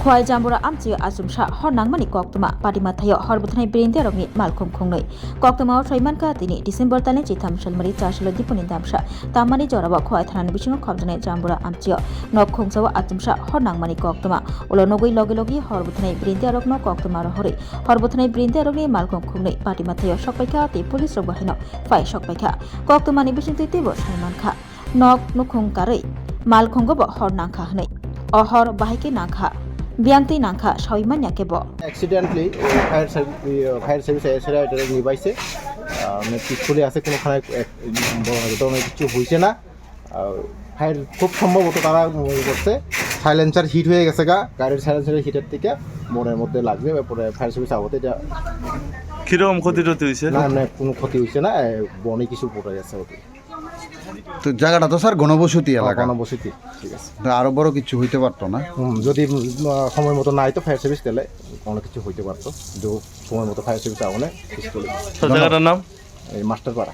খোয়াই জাম্বুরা আমচি আজুমসা হর নাংমানি কক্তমা পাটিমাথায় হরবথনাই ব্রেন্দে রঙি মালখম খুংনৈ কক্তমা সৈমানকা তিনি ডিসেম্বর তালে চিথাম সালমারি 4 সাল দিপনি দামসা তামানি জরাবা খোয়াই থানানি বিসিং খবজনাই জাম্বুরা আমচিও নক খুংসাও আজুমসা হর নাংমানি কক্তমা উলো নগৈ লগে লগে হরবথনাই ব্রেন্দে রগ্ন কক্তমা রহরে হরবথনাই ব্রেন্দে রঙি মালখম খুংনৈ পাটিমাথায় সকপাইখা তে পুলিশ রগ বাহিনী ফাই সকপাইখা কক্তমানি বিসিং তেব সৈমানখা নক নুখুংকাरै মালখঙ্গব হর নাংখা হनै অহর বাহিকে নাংখা বিয়াংতি নাংখা সৈমান্যাকে ব অ্যাক্সিডেন্টলি ফায়ার সার্ভিস এসেরা এটা নিবাইছে পিসফুলি আছে কোনোখানে ধরনের কিছু হয়েছে না ফায়ার খুব সম্ভবত তারা মনে করছে সাইলেন্সার হিট হয়ে গেছে গাড়ির সাইলেন্সারের হিটের থেকে মনের মধ্যে লাগবে এরপরে ফায়ার সার্ভিস আবতে এটা কিরকম ক্ষতি হয়েছে না না কোনো ক্ষতি হয়েছে না বনে কিছু পড়ে গেছে ওতে তো জায়গাটা তো স্যার ঘনবসতি এলাকা ঘনবসতি ঠিক আছে আরো বড় কিছু হইতে পারতো না যদি সময় মতো না হইতো ফায়ার সার্ভিস তাহলে কোনো কিছু হইতে পারতো যে সময় মতো ফায়ার সার্ভিস আগুনে জায়গাটার নাম এই মাস্টারপাড়া